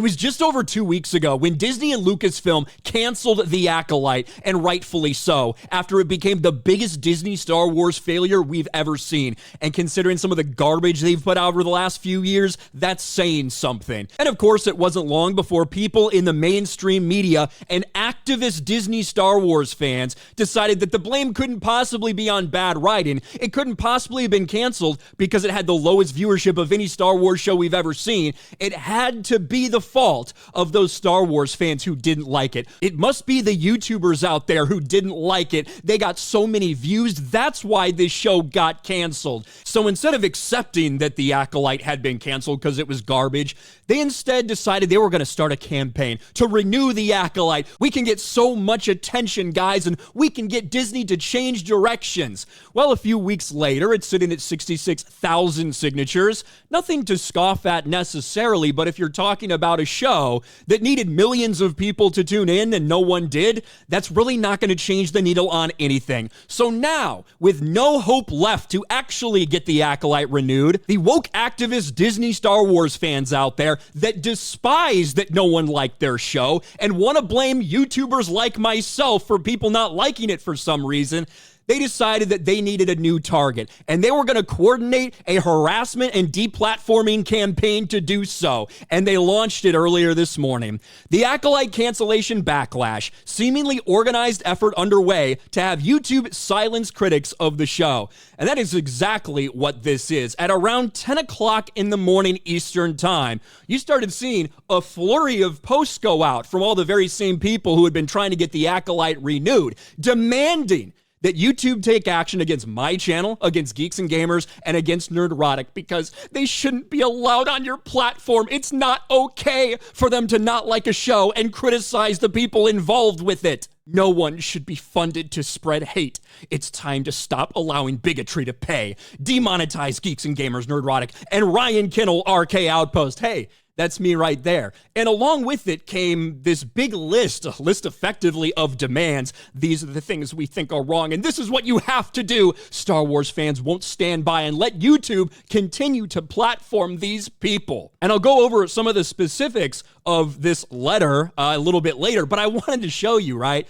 was just over 2 weeks ago when Disney and Lucasfilm canceled The Acolyte, and rightfully so, after it became the biggest Disney Star Wars failure we've ever seen. And considering some of the garbage they've put out over the last few years, that's saying something. And of course, it wasn't long before people in the mainstream media and activist Disney Star Wars fans decided that the blame couldn't possibly be on bad writing. It couldn't possibly have been canceled because it had the lowest viewership of any Star Wars show we've ever seen. It had to be the fault of those Star Wars fans who didn't like it. It must be the YouTubers out there who didn't like it. They got so many views. That's why this show got canceled. So instead of accepting that The Acolyte had been canceled because it was garbage, they instead decided they were going to start a campaign to renew The Acolyte. We can get so much attention, guys, and we can get Disney to change directions. Well, a few weeks later, it's sitting at 66,000 signatures. Nothing to scoff at necessarily, but if you're talking about a show that needed millions of people to tune in and no one did, that's really not going to change the needle on anything. So now, with no hope left to actually get The Acolyte renewed, the woke activist Disney Star Wars fans out there that despise that no one liked their show and want to blame YouTubers like myself for people not liking it for some reason, they decided that they needed a new target, and they were going to coordinate a harassment and deplatforming campaign to do so, and they launched it earlier this morning. The Acolyte cancellation backlash, seemingly organized effort underway to have YouTube silence critics of the show. And that is exactly what this is. At around 10 o'clock in the morning Eastern time, you started seeing a flurry of posts go out from all the very same people who had been trying to get The Acolyte renewed, demanding that YouTube take action against my channel, against Geeks and Gamers, and against Nerdrotic, because they shouldn't be allowed on your platform. It's not okay for them to not like a show and criticize the people involved with it. No one should be funded to spread hate. It's time to stop allowing bigotry to pay. Demonetize Geeks and Gamers, Nerdrotic, and Ryan Kinel, RK Outpost. Hey, that's me right there. And along with it came this big list, a list effectively of demands. These are the things we think are wrong, and this is what you have to do. Star Wars fans won't stand by and let YouTube continue to platform these people. And I'll go over some of the specifics of this letter a little bit later, but I wanted to show you, right?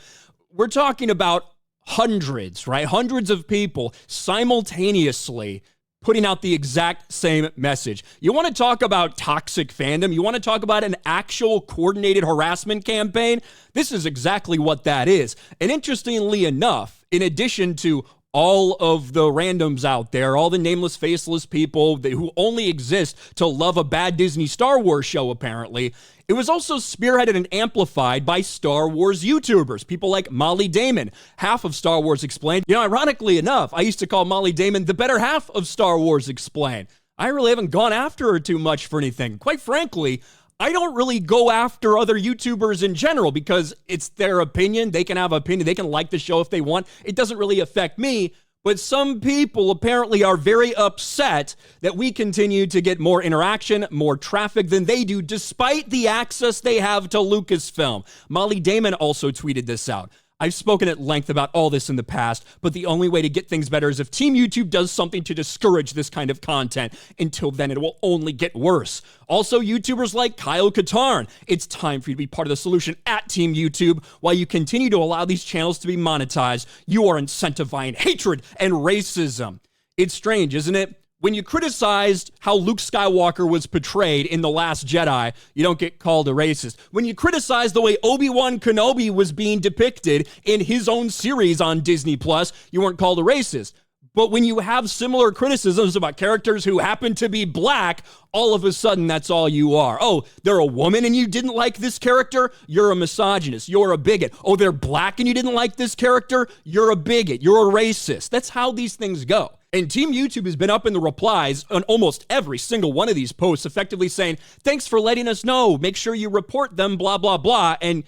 We're talking about hundreds, right? Hundreds of people simultaneously putting out the exact same message. You want to talk about toxic fandom? You want to talk about an actual coordinated harassment campaign? This is exactly what that is. And interestingly enough, in addition to all of the randoms out there, all the nameless, faceless people who only exist to love a bad Disney Star Wars show, apparently, it was also spearheaded and amplified by Star Wars YouTubers, people like Molly Damon, half of Star Wars Explained. You know, ironically enough, I used to call Molly Damon the better half of Star Wars Explained. I really haven't gone after her too much for anything. Quite frankly, I don't really go after other YouTubers in general because it's their opinion. They can have an opinion. They can like the show if they want. It doesn't really affect me. But some people apparently are very upset that we continue to get more interaction, more traffic than they do, despite the access they have to Lucasfilm. Molly Damon also tweeted this out. I've spoken at length about all this in the past, but the only way to get things better is if Team YouTube does something to discourage this kind of content. Until then, it will only get worse. Also, YouTubers like Kyle Katarn, it's time for you to be part of the solution at Team YouTube. While you continue to allow these channels to be monetized, you are incentivizing hatred and racism. It's strange, isn't it? When you criticized how Luke Skywalker was portrayed in The Last Jedi, you don't get called a racist. When you criticize the way Obi-Wan Kenobi was being depicted in his own series on Disney+, you weren't called a racist. But when you have similar criticisms about characters who happen to be black, all of a sudden that's all you are. Oh, they're a woman and you didn't like this character? You're a misogynist. You're a bigot. Oh, they're black and you didn't like this character? You're a bigot. You're a racist. That's how these things go. And Team YouTube has been up in the replies on almost every single one of these posts, effectively saying, thanks for letting us know. Make sure you report them, blah, blah, blah. And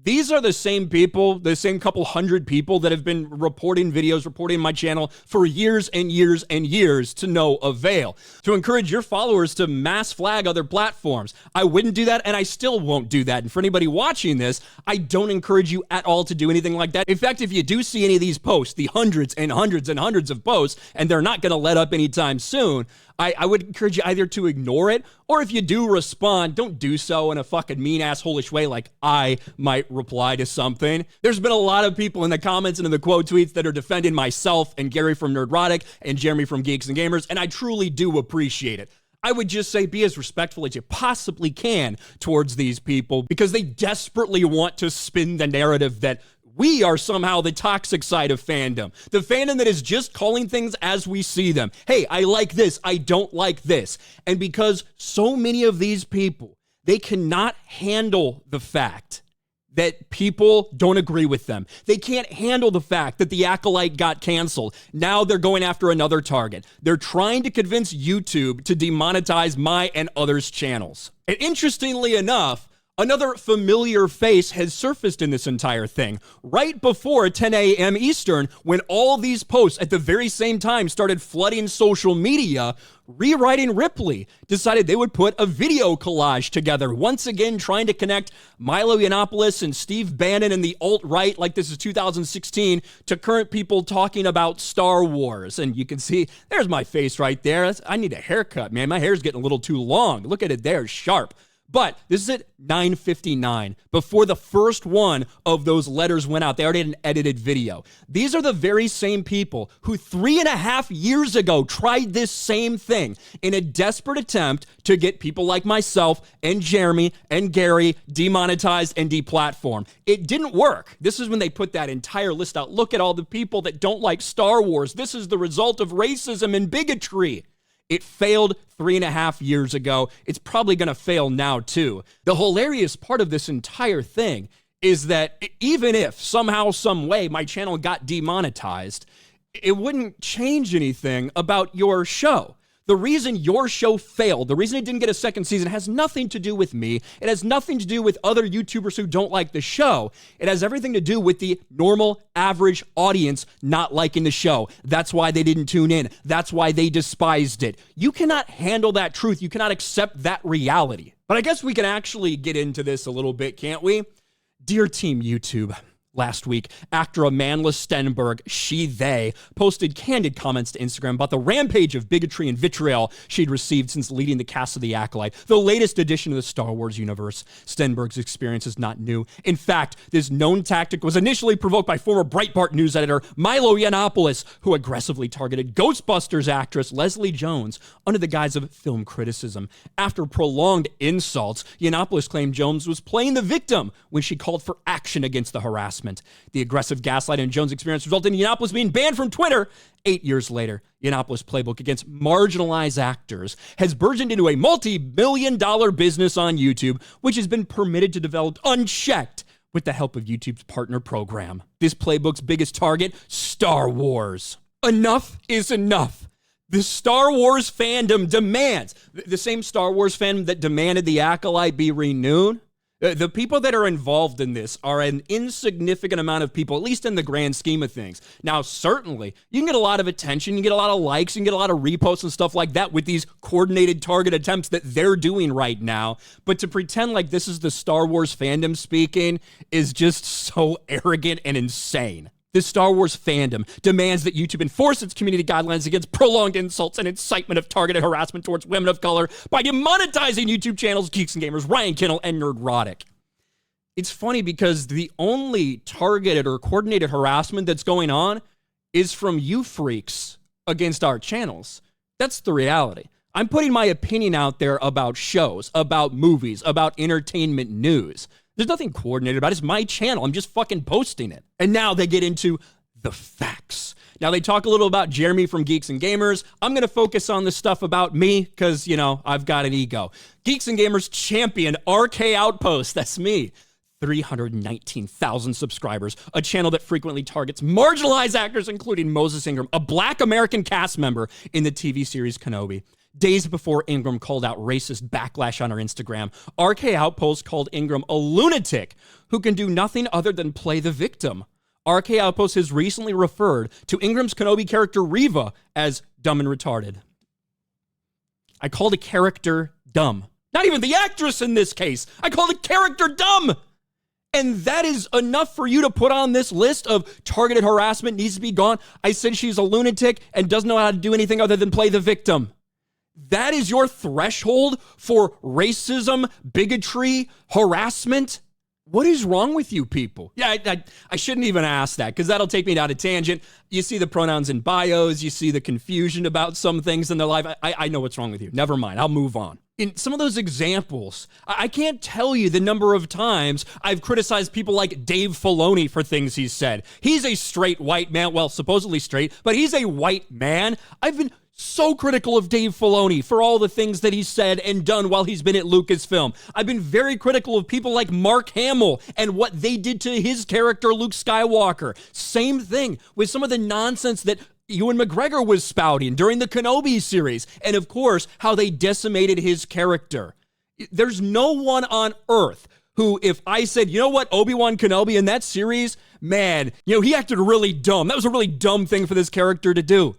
These are the same people, the same couple hundred people that have been reporting videos, reporting my channel for years and years and years to no avail. To encourage your followers to mass flag other platforms. I wouldn't do that, and I still won't do that. And for anybody watching this, I don't encourage you at all to do anything like that. In fact, if you do see any of these posts, the hundreds and hundreds and hundreds of posts, and they're not going to let up anytime soon, I would encourage you either to ignore it, or if you do respond, don't do so in a fucking mean asshole-ish way like I might reply to something. There's been a lot of people in the comments and in the quote tweets that are defending myself and Gary from Nerdrotic and Jeremy from Geeks and Gamers, and I truly do appreciate it. I would just say be as respectful as you possibly can towards these people because they desperately want to spin the narrative that we are somehow the toxic side of fandom. The fandom that is just calling things as we see them. Hey, I like this. I don't like this. And because so many of these people, they cannot handle the fact that people don't agree with them. They can't handle the fact that the Acolyte got canceled. Now they're going after another target. They're trying to convince YouTube to demonetize my and others' channels. And interestingly enough, another familiar face has surfaced in this entire thing. Right before 10 a.m. Eastern, when all these posts at the very same time started flooding social media, Rewriting Ripley decided they would put a video collage together, once again trying to connect Milo Yiannopoulos and Steve Bannon and the alt-right, like this is 2016, to current people talking about Star Wars. And you can see, there's my face right there. I need a haircut, man. My hair's getting a little too long. Look at it there, sharp. But this is at 9:59, before the first one of those letters went out. They already had an edited video. These are the very same people who 3.5 years ago tried this same thing in a desperate attempt to get people like myself and Jeremy and Gary demonetized and deplatformed. It didn't work. This is when they put that entire list out. Look at all the people that don't like Star Wars. This is the result of racism and bigotry. It failed 3.5 years ago. It's probably going to fail now, too. The hilarious part of this entire thing is that even if somehow, some way, my channel got demonetized, it wouldn't change anything about your show. The reason your show failed, the reason it didn't get a second season has nothing to do with me. It has nothing to do with other YouTubers who don't like the show. It has everything to do with the normal, average audience not liking the show. That's why they didn't tune in. That's why they despised it. You cannot handle that truth. You cannot accept that reality. But I guess we can actually get into this a little bit, can't we? Dear Team YouTube, last week, actor Amanda Stenberg, they, posted candid comments to Instagram about the rampage of bigotry and vitriol she'd received since leading the cast of The Acolyte, the latest addition to the Star Wars universe. Stenberg's experience is not new. In fact, this known tactic was initially provoked by former Breitbart news editor Milo Yiannopoulos, who aggressively targeted Ghostbusters actress Leslie Jones under the guise of film criticism. After prolonged insults, Yiannopoulos claimed Jones was playing the victim when she called for action against the harassment. The aggressive gaslighting in Jones' experience resulted in Yiannopoulos being banned from Twitter. 8 years later, Yiannopoulos' playbook against marginalized actors has burgeoned into a multi-million-dollar business on YouTube, which has been permitted to develop unchecked with the help of YouTube's partner program. This playbook's biggest target, Star Wars. Enough is enough. The Star Wars fandom demands, the same Star Wars fandom that demanded The Acolyte be renewed. The people that are involved in this are an insignificant amount of people, at least in the grand scheme of things. Now, certainly, you can get a lot of attention, you can get a lot of likes, you can get a lot of reposts and stuff like that with these coordinated target attempts that they're doing right now. But to pretend like this is the Star Wars fandom speaking is just so arrogant and insane. The Star Wars fandom demands that YouTube enforce its community guidelines against prolonged insults and incitement of targeted harassment towards women of color by demonetizing YouTube channels Geeks and Gamers, Ryan Kinel, and Nerdrotic. It's funny because the only targeted or coordinated harassment that's going on is from you freaks against our channels. That's the reality. I'm putting my opinion out there about shows, about movies, about entertainment news. There's nothing coordinated about it. It's my channel. I'm just fucking posting it. And now they get into the facts. Now they talk a little about Jeremy from Geeks and Gamers. I'm going to focus on the stuff about me because, you know, I've got an ego. Geeks and Gamers champion RK Outpost. That's me. 319,000 subscribers, a channel that frequently targets marginalized actors, including Moses Ingram, a Black American cast member in the TV series Kenobi. Days before Ingram called out racist backlash on her Instagram, RK Outpost called Ingram a lunatic who can do nothing other than play the victim. RK Outpost has recently referred to Ingram's Kenobi character Reva as dumb and retarded. I called a character dumb. Not even the actress in this case. I called a character dumb. And that is enough for you to put on this list of targeted harassment needs to be gone. I said she's a lunatic and doesn't know how to do anything other than play the victim. That is your threshold for racism, bigotry, harassment? What is wrong with you people? Yeah, I shouldn't even ask that because that'll take me down a tangent. You see the pronouns in bios. You see the confusion about some things in their life. I know what's wrong with you. Never mind. I'll move on. In some of those examples, I can't tell you the number of times I've criticized people like Dave Filoni for things he's said. He's a straight white man. Well, supposedly straight, but he's a white man. I've been so critical of Dave Filoni for all the things that he's said and done while he's been at Lucasfilm. I've been very critical of people like Mark Hamill and what they did to his character, Luke Skywalker. Same thing with some of the nonsense that Ewan McGregor was spouting during the Kenobi series, and of course, how they decimated his character. There's no one on Earth who, if I said, you know what, Obi-Wan Kenobi in that series, man, he acted really dumb. That was a really dumb thing for this character to do.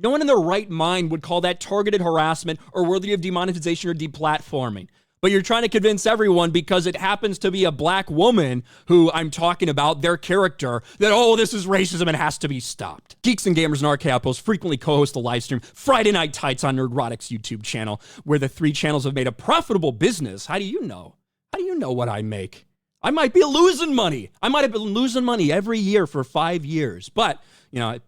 No one in their right mind would call that targeted harassment or worthy of demonetization or deplatforming. But you're trying to convince everyone because it happens to be a black woman who I'm talking about, their character, that, oh, this is racism and has to be stopped. Geeks and Gamers and RK Outpost frequently co-host the live stream Friday Night Tights on Nerdrotic's YouTube channel, where the three channels have made a profitable business. How do you know? How do you know what I make? I might be losing money. I might have been losing money every year for 5 years, but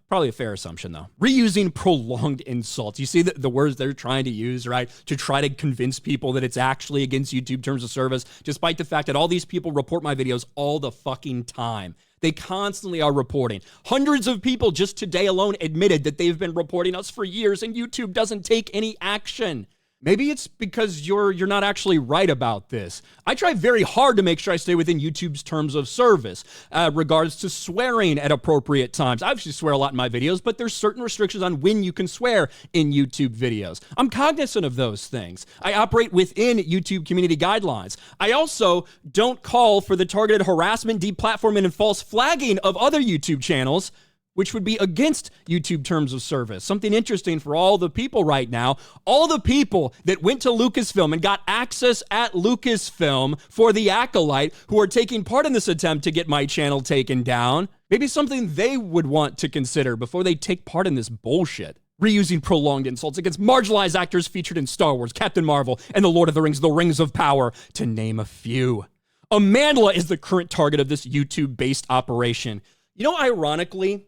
probably a fair assumption, though. Reusing prolonged insults. You see the words they're trying to use, right? To try to convince people that it's actually against YouTube terms of service, despite the fact that all these people report my videos all the fucking time. They constantly are reporting. Hundreds of people just today alone admitted that they've been reporting us for years and YouTube doesn't take any action. Maybe it's because you're not actually right about this. I try very hard to make sure I stay within YouTube's terms of service, regards to swearing at appropriate times. I obviously swear a lot in my videos, but there's certain restrictions on when you can swear in YouTube videos. I'm cognizant of those things. I operate within YouTube community guidelines. I also don't call for the targeted harassment, deplatforming, and false flagging of other YouTube channels, which would be against YouTube terms of service. Something interesting for all the people right now, all the people that went to Lucasfilm and got access at Lucasfilm for the Acolyte, who are taking part in this attempt to get my channel taken down, maybe something they would want to consider before they take part in this bullshit. Reusing prolonged insults against marginalized actors featured in Star Wars, Captain Marvel, and The Lord of the Rings, The Rings of Power, to name a few. Amandla is the current target of this YouTube-based operation. Ironically,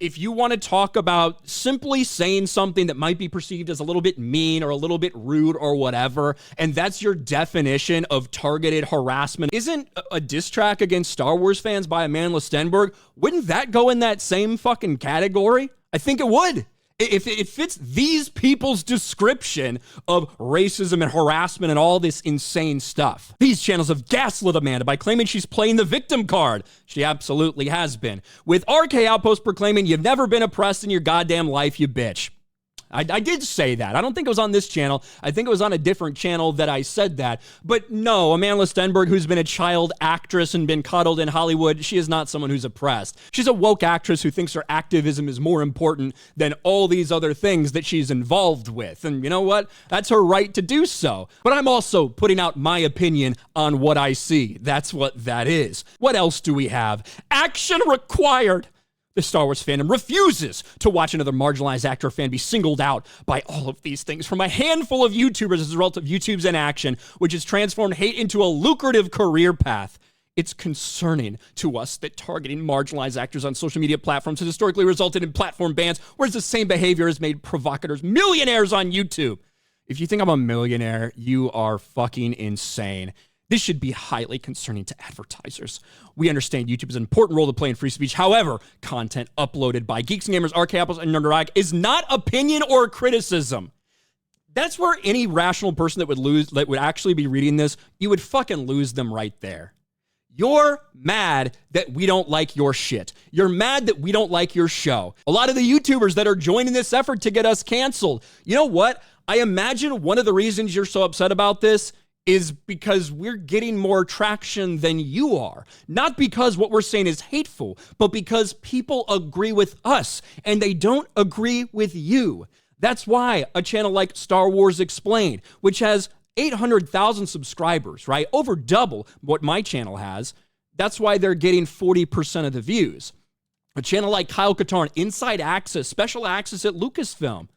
if you want to talk about simply saying something that might be perceived as a little bit mean or a little bit rude or whatever, and that's your definition of targeted harassment, isn't a diss track against Star Wars fans by Amandla Stenberg, wouldn't that go in that same fucking category? I think it would. If it fits these people's description of racism and harassment and all this insane stuff. These channels have gaslit Amanda by claiming she's playing the victim card. She absolutely has been. With RK Outpost proclaiming you've never been oppressed in your goddamn life, you bitch. I did say that. I don't think it was on this channel. I think it was on a different channel that I said that. But no, Amandla Stenberg, who's been a child actress and been coddled in Hollywood, she is not someone who's oppressed. She's a woke actress who thinks her activism is more important than all these other things that she's involved with. And you know what? That's her right to do so. But I'm also putting out my opinion on what I see. That's what that is. What else do we have? Action required. The Star Wars fandom refuses to watch another marginalized actor or fan be singled out by all of these things from a handful of YouTubers as a result of YouTube's inaction, which has transformed hate into a lucrative career path. It's concerning to us that targeting marginalized actors on social media platforms has historically resulted in platform bans, whereas the same behavior has made provocateurs millionaires on YouTube. If you think I'm a millionaire, you are fucking insane. This should be highly concerning to advertisers. We understand YouTube has an important role to play in free speech. However, content uploaded by Geeks and Gamers, RK Outpost, and Nerdrotic is not opinion or criticism. That's where any rational person that would actually be reading this, you would fucking lose them right there. You're mad that we don't like your shit. You're mad that we don't like your show. A lot of the YouTubers that are joining this effort to get us canceled, you know what? I imagine one of the reasons you're so upset about this is because we're getting more traction than you are. Not because what we're saying is hateful, but because people agree with us and they don't agree with you. That's why a channel like Star Wars Explained, which has 800,000 subscribers, right? Over double what my channel has. That's why they're getting 40% of the views. A channel like Kyle Katarn, Inside Access, Special Access at Lucasfilm,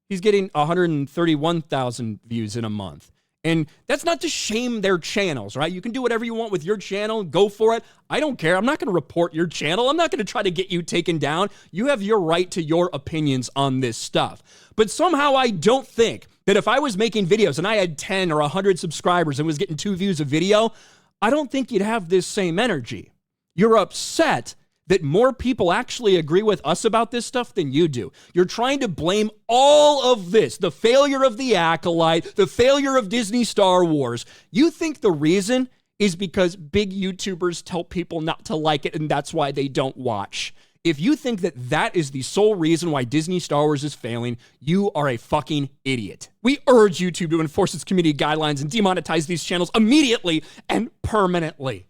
he's getting 131,000 views in a month. And that's not to shame their channels, right? You can do whatever you want with your channel. Go for it. I don't care. I'm not going to report your channel. I'm not going to try to get you taken down. You have your right to your opinions on this stuff. But somehow I don't think that if I was making videos and I had 10 or 100 subscribers and was getting 2 views a video, I don't think you'd have this same energy. You're upset that more people actually agree with us about this stuff than you do. You're trying to blame all of this, the failure of the Acolyte, the failure of Disney Star Wars. You think the reason is because big YouTubers tell people not to like it and that's why they don't watch. If you think that that is the sole reason why Disney Star Wars is failing, you are a fucking idiot. We urge YouTube to enforce its community guidelines and demonetize these channels immediately and permanently.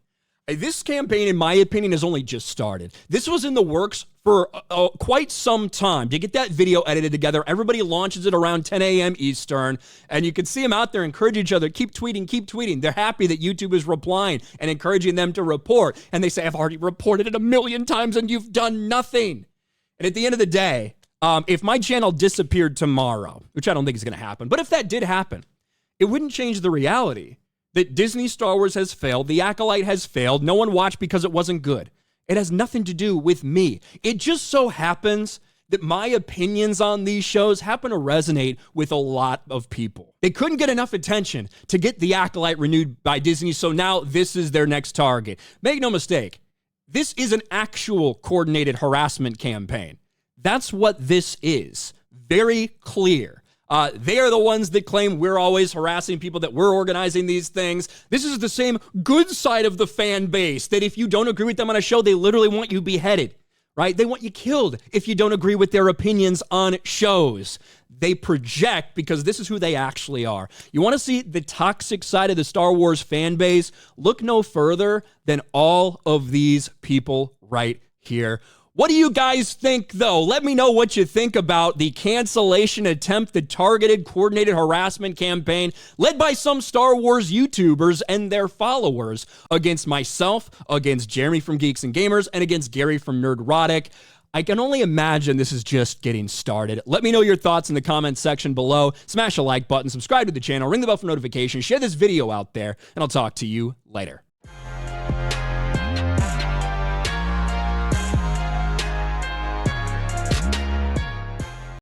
This campaign, in my opinion, has only just started. This was in the works for quite some time to get that video edited together. Everybody launches it around 10 a.m. Eastern, and you can see them out there encourage each other. Keep tweeting, keep tweeting. They're happy that YouTube is replying and encouraging them to report. And they say, I've already reported it 1,000,000 times and you've done nothing. And at the end of the day, if my channel disappeared tomorrow, which I don't think is going to happen, but if that did happen, it wouldn't change the reality that Disney Star Wars has failed, the Acolyte has failed, no one watched because it wasn't good. It has nothing to do with me. It just so happens that my opinions on these shows happen to resonate with a lot of people. They couldn't get enough attention to get the Acolyte renewed by Disney, so now this is their next target. Make no mistake, this is an actual coordinated harassment campaign. That's what this is. Very clear. They are the ones that claim we're always harassing people, that we're organizing these things. This is the same good side of the fan base, that if you don't agree with them on a show, they literally want you beheaded, right? They want you killed if you don't agree with their opinions on shows. They project because this is who they actually are. You want to see the toxic side of the Star Wars fan base? Look no further than all of these people right here. What do you guys think, though? Let me know what you think about the cancellation attempt, the targeted, coordinated harassment campaign led by some Star Wars YouTubers and their followers against myself, against Jeremy from Geeks and Gamers, and against Gary from Nerdrotic. I can only imagine this is just getting started. Let me know your thoughts in the comments section below. Smash a like button, subscribe to the channel, ring the bell for notifications, share this video out there, and I'll talk to you later.